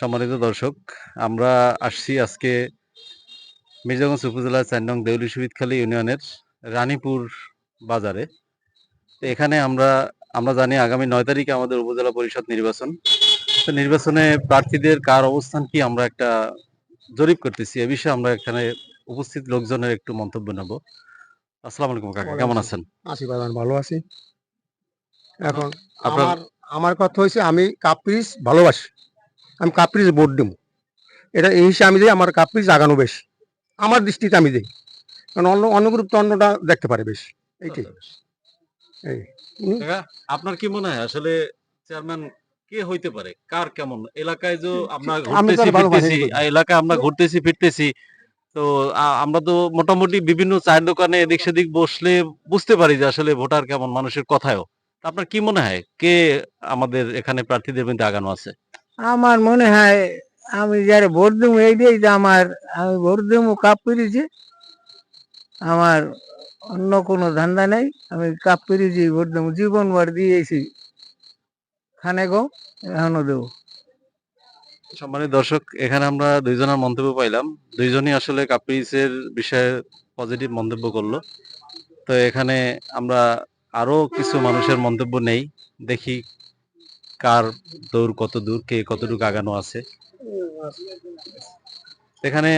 সম্মানিত দর্শক, আমরা আসছি আজকে মির্জাগঞ্জ উপজেলার ৪ নং দেউলি শহীদখালী ইউনিয়নের রানীপুর বাজারে। তো এখানে আমরা জানি আগামী ৯ তারিখে আমাদের উপজেলা পরিষদ নির্বাচন। তো নির্বাচনে প্রার্থীদের কার অবস্থান কি আমরা একটা জরিপ করতেছি। এ বিষয়ে আমরা এখানে উপস্থিত লোকজনের একটু মন্তব্য নেব। আসসালামু আলাইকুম কাকা, কেমন আছেন? আছি বাজান, ভালো আছি। এখন আপনার আমার আমার কথা হয়েছে, আমি কাপ্রিস ভালোবাসি, আমি কাপ্রিস ভোট দেবো। এটা এই হিসেবে আমি দিই, আমার কাপ্রিস আগানো বেশি, আমার দৃষ্টিতে আমি দিই। কারণ অন্য অন্য গ্রুপ তো অন্যটা দেখতে পারে বেশি, এইটাই। এই উনি- কাকা, আপনার কি মনে হয় আসলে চেয়ারম্যান কে হইতে পারে? কার কেমন? এলাকায় যে আমরা আমি তো ঘুরতেছি আর ভালো ফিরতেছি, বাসি এলাকায় আমরা ঘুরতেছি ফিরতেছি। তো আমরা তো মোটামুটি বিভিন্ন চায়ের দোকানে এদিক সেদিক বসলে বুঝতে পারি যে আসলে ভোটার কেমন মানুষের কথায়ও। তা আপনার কি মনে হয় কে আমাদের এখানে প্রার্থীদের মধ্যে আগানো আছে? আমার মনে হয় আমি যারা ভোট দেবো এইটাই যে আমি ভোট দেবো কাপ পেরেছি। আমার অন্য কোনো ধান্দা নেই, আমি কাপ পেরেছি ভোট দেবো, জীবন ভর দিয়েছি খানে গো, এখনো দেবো। সম্মানিত দর্শক, এখানে আমরা দুইজনের মন্তব্য পাইলাম। দুইজনই আসলে কাপ্রিসের বিষয়ে পজিটিভ মন্তব্য করলো। তো এখানে আমরা আরো কিছু মানুষের মন্তব্য নেই, দেখি কার দৌড় কত দূর, কে কতটুকু আগানো আছে। এখানে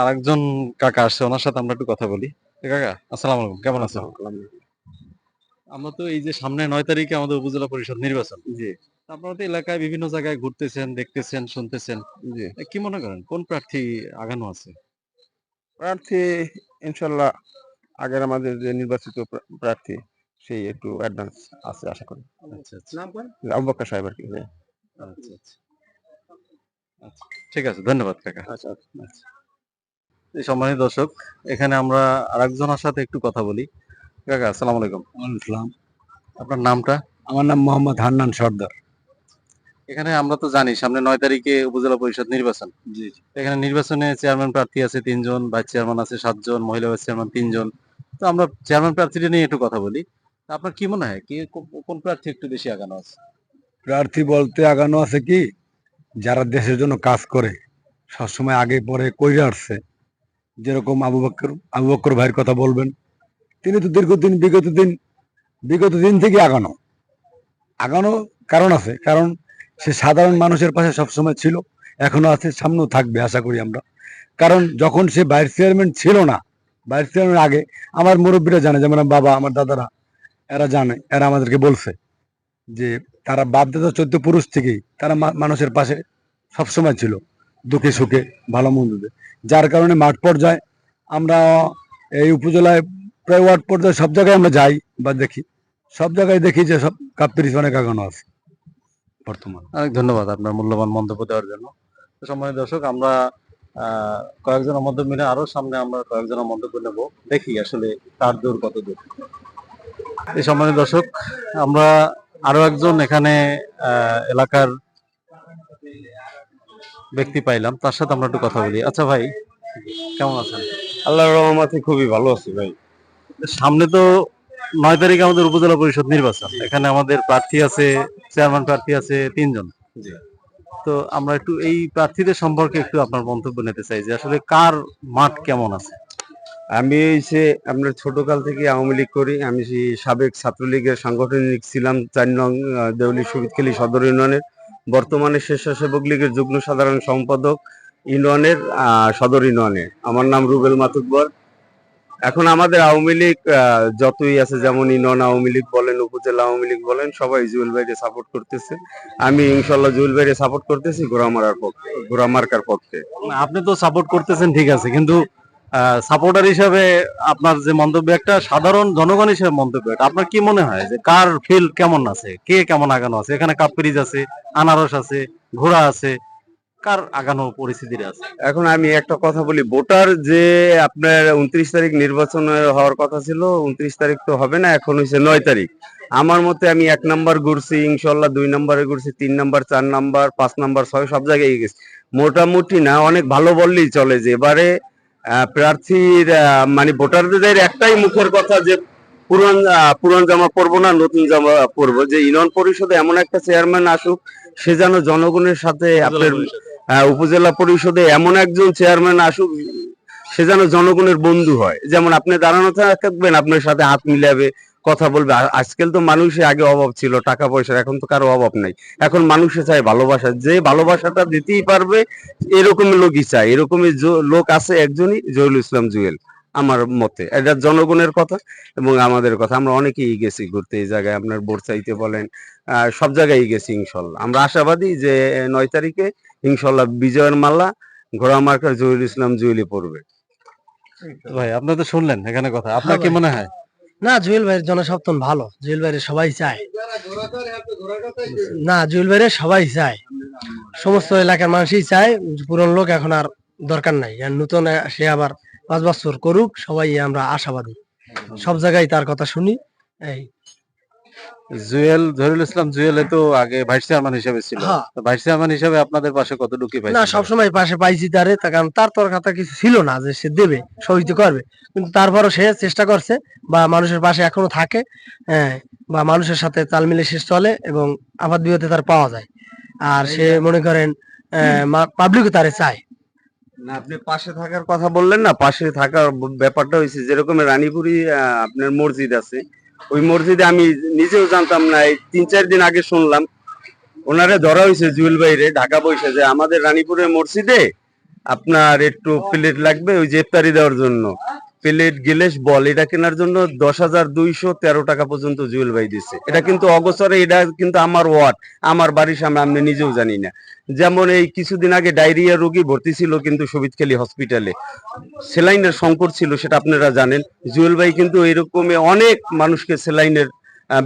আরেকজন কাকা আসছে, ওনার সাথে আমরা একটু কথা বলি। কাকা, আসসালামু আলাইকুম, কেমন আছেন? আমরা তো এই যে সামনে ৯ তারিখে আমাদের উপজেলা পরিষদ নির্বাচন। জি আপনারা তো এলাকায় বিভিন্ন জায়গায় ঘুরতেছেন, দেখতেছেন, শুনতেছেন। জি কি মনে করেন কোন প্রার্থী আগানো আছে? প্রার্থী ইনশাল্লাহ আগের আমাদের যে নির্বাচিত প্রার্থী সেই একটু অ্যাডভান্স আছে আশা করি। আচ্ছা, আচ্ছা, নাম করেন আবু বক্কর সাহেব আর কি। আচ্ছা, আচ্ছা, আচ্ছা। ঠিক আছে, ধন্যবাদ কাকা। আচ্ছা আচ্ছা। এই সম্মানিত দর্শক, এখানে আমরা আরেকজনের সাথে একটু কথা বলি। কাকা, আসসালামু আলাইকুম। ইসলাম, আপনার নামটা? আমার নাম মোহাম্মদ হান্নান সর্দার। এখানে আমরা তো জানি সামনে ৯ তারিখে উপজেলা পরিষদ নির্বাচন। জি এখানে নির্বাচনে চেয়ারম্যান প্রার্থী আছে ৩ জন, ভাইস চেয়ারম্যান আছে ৭ জন, মহিলা ভাইস চেয়ারম্যান ৩ জন। তো আমরা চেয়ারম্যান প্রার্থীটা নিয়ে একটু কথা বলি। আপনার কি মনে হয় কোন প্রার্থী একটু বেশি আগানো আছে? প্রার্থী বলতে আগানো আছে কি, যারা দেশের জন্য কাজ করে, সবসময় আগে পরে কইরা আসছে। যেরকম আবু বক্কর ভাইয়ের কথা বলবেন, তিনি তো দীর্ঘদিন বিগত দিন থেকে আগানো আগানো কারণ আছে, কারণ সে সাধারণ মানুষের পাশে সবসময় ছিল, এখনো আছে, সামনেও থাকবে আশা করি আমরা। কারণ যখন সে ভাইস চেয়ারম্যান ছিল না, ভাইস চেয়ারম্যান আগে আমার মুরব্বীরা জানে, যেমন আমার বাবা, আমার দাদারা, এরা জানে, এরা আমাদেরকে বলছে যে তারা বাপ দাদা 14 পুরুষ থেকেই তারা মানুষের পাশে সবসময় ছিল, দুঃখে সুখে ভালো মন্দে। যার কারণে মাঠ পর্যায়ে আমরা এই উপজেলায় প্রায় ওয়ার্ড পর্যায়ে সব জায়গায় আমরা যাই বা দেখি, সব জায়গায় দেখি যে সব কাপ পিরিচ অনেক আগানো আছে বর্তমান। অনেক ধন্যবাদ আপনার মূল্যবান মন্তব্য দেওয়ার জন্য। তো সম্মানিত দর্শক, আমরা কয়েকজনের মন্তব্য মিলে আরো সামনে আমরা কয়েকজনের মন্তব্য নেব, দেখি আসলে কার দূর কত দূর। এই সম্মানিত দর্শক, আমরা আরো একজন এখানে এলাকার ব্যক্তি পাইলাম, তার সাথে আমরা একটু কথা বলি। আচ্ছা ভাই, কেমন আছেন? আল্লাহর রহমতে খুবই ভালো আছি ভাই। সামনে তো ৯ তারিখে আমাদের উপজেলা পরিষদ নির্বাচন। এখানে আমাদের প্রার্থী আছে, চেয়ারম্যান প্রার্থী আছে ৩ জন। তো আমরা একটু এই প্রার্থীদের সম্পর্কে একটু আপনার মন্তব্য নিতে চাই যে আসলে কার মাঠ কেমন আছে। আমি হচ্ছে আপনার ছোটকাল থেকে আওয়ামী লীগ করি। আমি সাবেক ছাত্রলীগের সাংগঠনিক ছিলাম ৪ নং দেউলি শহীদখালী সদর ইউনিয়নের। বর্তমানে স্বেচ্ছাসেবক লীগের যুগ্ম সাধারণ সম্পাদক ইউনিয়নের, সদর ইউনিয়নে। আমার নাম রুবেল মাতুব্বর। এখন আমাদের আওয়ামী লীগ যতই আছে, যেমন ইউনিয়ন আওয়ামী লীগ বলেন, উপজেলা আওয়ামী লীগ বলেন, সবাই জুয়েল ভাইকে সাপোর্ট করতেছে। আমি ইনশাল্লাহ জুয়েল ভাইকে সাপোর্ট করতেছি ঘোড়ামার্কার পক্ষে। আপনি তো সাপোর্ট করতেছেন ঠিক আছে, কিন্তু সাপোর্টার হিসাবে আপনার যে মন্তব্য, একটা সাধারণ জনগণ হিসেবে মন্তব্য, এটা আপনার কি মনে হয় যে কার ফিল কেমন আছে, কে কেমন আগানো আছে? এখানে কাপ্পিরিজ আছে, আনারস আছে, ঘোড়া আছে, কার আগানো পরিস্থিতির আছে? এখন আমি একটা কথা বলি, ভোটার যে আপনার 29 তারিখ নির্বাচন হওয়ার কথা ছিল, 29 তারিখ তো হবে না, এখন হচ্ছে 9 তারিখ। আমার মতে আমি 1 নাম্বার ঘুরছি, ইনশাল্লাহ 2 নাম্বারে ঘুরছি, 3 নাম্বার, 4 নাম্বার, 5 নাম্বার, 6 সব জায়গায় গেছি। মোটামুটি না, অনেক ভালো বললেই চলে যে এবারে প্রার্থীর মানে ভোটারদের একটাই মুখের কথা যে পুরান জামা পরবো না, নতুন জামা পরবো, যে ইউনিয়ন পরিষদে এমন একটা চেয়ারম্যান আসুক, সে যেন জনগণের সাথে আপনার উপজেলা পরিষদে এমন একজন চেয়ারম্যান আসুক, সে যেন জনগণের বন্ধু হয়। যেমন আপনি দাঁড়ানো থাকবেন, আপনার সাথে হাত মিলাবে, কথা বলবে। আজকাল তো মানুষের আগে অভাব ছিল টাকা পয়সার, এখন তো কারো অভাব নাই। এখন মানুষে চায় ভালোবাসা, যে ভালোবাসাটা দিতেই পারবে এরকমই লোকই চায়। এরকমই লোক আছে একজনই, জহিরুল ইসলাম জুয়েল। আমার মতে এটা জনগণের কথা এবং আমাদের কথা। আমরা অনেকেই গেছি ঘুরতে এই জায়গায়, আপনার বোরচাইতে বলেন, সব জায়গায় গেছি। ইনশাল্লাহ আমরা আশাবাদী যে 9 তারিখে ইনশাল্লাহ বিজয়ের মালা ঘোড়া মার্কার জহিরুল ইসলাম জুয়েলই পড়বে। ভাই আপনি তো শুনলেন এখানে কথা, আপনার কি মনে হয়? না, জুয়েল ভাইয়ের জনসমর্থন ভালো, জুয়েল ভাইয়ের সবাই চায়। না, জুয়েল ভাইয়ের সবাই চায়, সমস্ত এলাকার মানুষই চায়। পুরনো লোক এখন আর দরকার নাই, আর নতুন সে আবার 5 বছর করুক, সবাই আমরা আশাবাদী, সব জায়গায় তার কথা শুনি। এই জহিরুল ইসলাম জুয়েল তো আগে ভাইস চেয়ারম্যান হিসেবে ছিল, হ্যাঁ। তো ভাইস চেয়ারম্যান হিসেবে আপনাদের পাশে কতটুকু না, পাইছেন? সবসময় পাশে পাইছি তারে, কারণ তার তোর কথা কিছু ছিল না যে সে দেবে, সহযোগিতা করবে, কিন্তু তারপরও সে চেষ্টা করছে বা মানুষের পাশে এখনো থাকে। হ্যাঁ, বা মানুষের সাথে তাল মিলে সে চলে এবং আপাত বিপদে তার পাওয়া যায়। আর সে মনে করেন পাবলিকও তারে চায়। না, আপনি পাশে থাকার কথা বললেন না, পাশে থাকার ব্যাপারটা হয়েছে যেরকম রানীপুরি আপনার মসজিদ আছে, ওই মসজিদে আমি নিজেও জানতাম না, এই 3-4 দিন আগে শুনলাম ওনারে ধরা হয়েছে জুয়েল বাইরে ঢাকা বসে, যে আমাদের রানীপুরের মসজিদে আপনার একটু প্লেট লাগবে ওই যে ইফতারি দেওয়ার জন্য, প্লেট গিলেস বল এটা কেনার জন্য 10,213 টাকা পর্যন্ত জুয়েল ভাই দিচ্ছে। এটা কিন্তু অগোচরে, এটা কিন্তু আমার ওয়ার্ড, আমার বাড়ির সামনে, আমি নিজেও জানি না। যেমন এই কিছুদিন আগে ডায়রিয়া রোগী ভর্তি ছিল কিন্তু শহীদখালী হসপিটালে, সেলাইনের সংকট ছিল, সেটা আপনারা জানেন। জুয়েল ভাই কিন্তু এরকমই অনেক মানুষকে সেলাইনের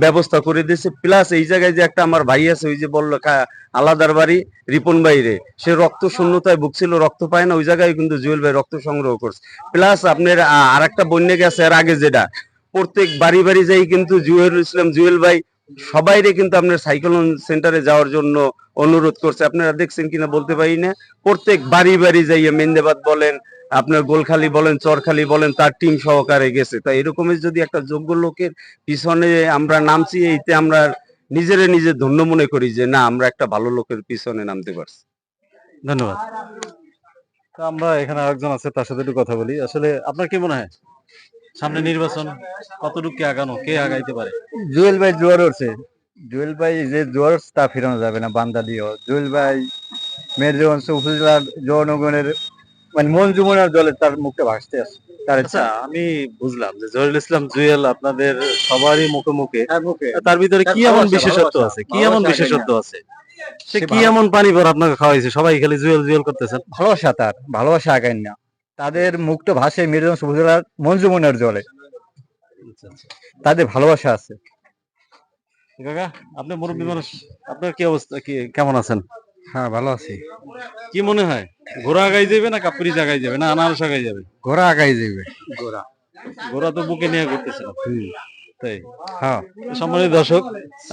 ব্যবস্থা করে দিয়েছে। প্লাস এই জায়গায় যে একটা আমার ভাই আছে, ওই যে বললো আলাদার বাড়ি রিপন বাইরে, সে রক্ত শূন্যতায় ভুগছিল, রক্ত পায় না, ওই জায়গায় কিন্তু জুয়েল ভাই রক্ত সংগ্রহ করছে। প্লাস আপনার আর একটা বন্যা গেছে এর আগে, যেটা প্রত্যেক বাড়ি বাড়ি যাই কিন্তু জুয়েল ইসলাম জুয়েল ভাই সবাইরে কিন্তু আপনার সাইক্লোন সেন্টারে যাওয়ার জন্য অনুরোধ করছে। আপনারা দেখছেন কিনা বলতে পারি না, প্রত্যেক বাড়ি বাড়ি যাইয়া মেন্দেবাদ বলেন, আপনার গোলখালি বলেন, চরখালি বলেন, তার টিম সহকারে গেছে। তাই এরকমের যদি একটা যোগ্য লোকের পিছনে আমরা নামছি, এইতে আমরা নিজে ধন্য মনে করি যে না, আমরা একটা ভালো লোকের পিছনে নামতে পারছি। ধন্যবাদ। তো আমরা এখানে আরেকজন আছে, তার সাথে একটু কথা বলি। আসলে আপনার কি মনে হয় সামনে নির্বাচন কতটুকু কি আগানো, কে আগাইতে পারে? জুয়েল ভাই জোয়ার উঠছে, জুয়েল ভাই যে জোয়ার উঠছে তা ফেরানো যাবে না বান্দা দিয়েও। জুয়েল ভাই মেহেরগঞ্জ উপজেলার জনগণের মানে মন যমুনার জলে তার মুখে ভাসতে আছে। তার আচ্ছা, আমি বুঝলাম যে জহিরুল ইসলাম জুয়েল আপনাদের সবারই মুখে মুখে, তার ভিতরে কি এমন বিশেষত্ব আছে, কি এমন বিশেষত্ব আছে, সে কি এমন পানি পর আপনাকে খাওয়াইছে, সবাই খালি জুয়েল জুয়েল করতেছেন? ভালোবাসা, তার ভালোবাসা আগায় না, তাদের মুখটা ভাসে মেহেরগঞ্জ উপজেলার মন যমুনার জলে, তাদের ভালোবাসা আছে। কাকা, আপনি মুরব্বী মানুষ, আপনার কি অবস্থা, কি কেমন আছেন? হ্যাঁ, ভালো আছি। কি মনে হয় ঘোড়া আগাই যাবে না কাপুরি জাগাই যাবে না আনারস আগাই যাবে? ঘোড়া আগাই যাবে। ঘোড়া তো বুকে নিয়ে ঘুরতেছিল, তাই? হ্যাঁ, সম্মানিত দর্শক,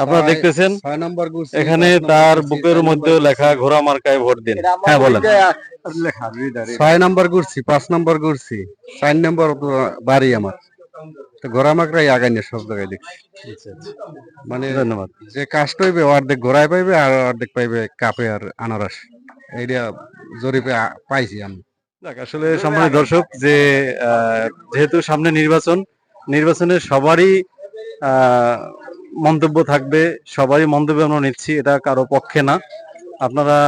আপনারা দেখতেছেন 6 নম্বর ঘুরছি, এখানে তার বুকের মধ্যে লেখা ঘোড়া মার্কায় ভোট দিন। হ্যাঁ বলেন। 6 নম্বর ঘুরছি, 5 নম্বর ঘুরছি, 4 নম্বর বাড়ি আমার। তো ঘোড়া মাকড়াই আগাই না সব জায়গায় দেখছি। মানে ধন্যবাদ। যে কাজটা হইবে অর্ধেক ঘোড়ায় পাইবে আর অর্ধেক পাইবে কাপে আর আনারস। এইটা জরিপে পাইছি আমি। যাক, আসলে সম্মানিত দর্শক, যে যেহেতু সামনে নির্বাচন, নির্বাচনের সবারই মন্তব্য থাকবে, সবারই মন্তব্য আমরা নিচ্ছি, এটা কারো পক্ষে না। আপনারা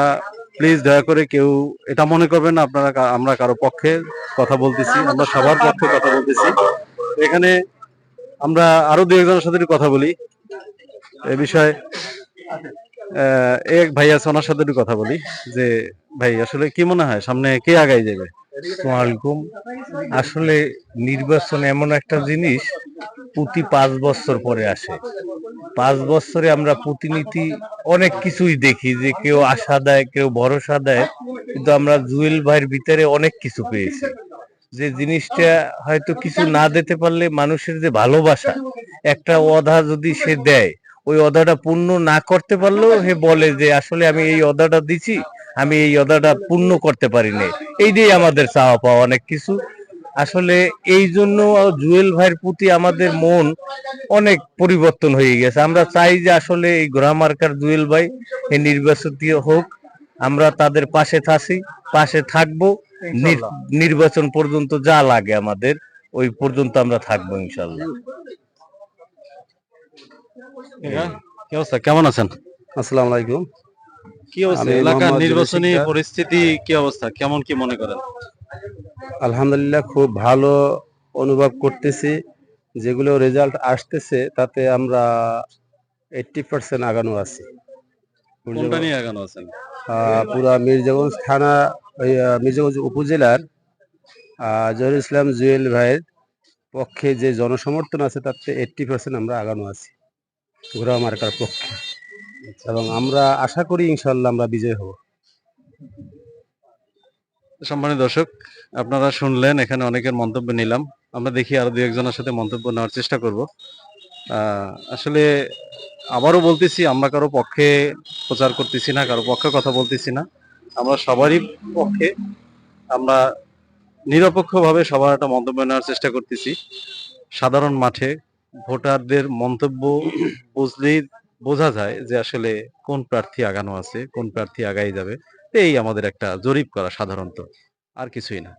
প্লিজ দয়া করে কেউ এটা মনে করবেন না আপনারা আমরা কারো পক্ষে কথা বলতেছি, আমরা সবার পক্ষে কথা বলতেছি। এখানে আমরা আরো 2-1 জনের সাথে একটু কথা বলি এ বিষয়ে। এক ভাই আছে, ওনার সাথে একটু কথা বলি। যে ভাই, আসলে কি মনে হয় সামনে কে আগাই যাবে? আসসালামু আসলে নির্বাচন এমন একটা জিনিস প্রতি 5 বছর পরে আসে। 5 বছরে আমরা প্রতিনিধি অনেক কিছুই দেখি, যে কেউ আশা দেয়, কেউ ভরসা দেয়, কিন্তু আমরা জুয়েল ভাইয়ের ভিতরে অনেক কিছু পেয়েছি। যে জিনিসটা হয়তো কিছু না দিতে পারলে মানুষের যে ভালোবাসা, একটা ওয়াদা যদি সে দেয়, ওই ওয়াদাটা পূর্ণ না করতে পারলেও সে বলে যে আসলে আমি এই ওয়াদাটা দিছি, আমি এই ওয়াদাটা পূর্ণ করতে পারি নাই। এইটাই আমাদের চাওয়া পাওয়া অনেক কিছু। আসলে এই জন্য জুয়েল ভাইয়ের প্রতি আমাদের মন অনেক পরিবর্তন হয়ে গেছে। আমরা চাই যে আসলে এই ঘোড়া মার্কার জুয়েল ভাই এই নির্বাচিত হোক, আমরা তাদের পাশে থাকবো। নির্বাচন পর্যন্ত যা লাগে আমাদের ওই পর্যন্ত আমরা থাকবো ইনশাল্লাহ। কি অবস্থা, কেমন আছেন? আসসালামু আলাইকুম। কি অবস্থা আমি এলাকার মোহাম্মদ নির্বাচনী জুলফিকার। পরিস্থিতি, কি অবস্থা, কেমন কি মনে করেন? আলহামদুলিল্লাহ খুব ভালো অনুভব করতেছি। যেগুলো রেজাল্ট আসতেছে তাতে আমরা 80% আগানো আছি। কোনটা নিয়ে আগানো আছেন? পুরা মির্জাগঞ্জ থানা, ওই মির্জাগঞ্জ উপজেলার জহিরুল ইসলাম জুয়েল ভাইয়ের পক্ষে যে জনসমর্থন আছে তাতে 80% আমরা আগানো আছি ঘোড়া মার্কার পক্ষে, এবং আমরা আশা করি ইনশাল্লাহ আমরা বিজয় হব। সম্মানিত দর্শক, আপনারা শুনলেন, এখানে অনেকের মন্তব্য নিলাম। আমরা দেখি আরো দু একজনের সাথে মন্তব্য নেওয়ার চেষ্টা করব। আসলে আবারও বলতেছি, আমরা কারো পক্ষে প্রচার করতেছি না, কারো পক্ষে কথা বলতেছি না। আমরা সবারই পক্ষে, আমরা নিরপেক্ষভাবে সবার একটা মন্তব্য নেওয়ার চেষ্টা করতেছি। সাধারণ মাঠে ভোটারদের মন্তব্য বুঝলেই বোঝা যায় যে আসলে কোন প্রার্থী আগানো আছে, কোন প্রার্থী আগাই যাবে। এই আমাদের একটা জরিপ করা, সাধারণত, আর কিছুই না।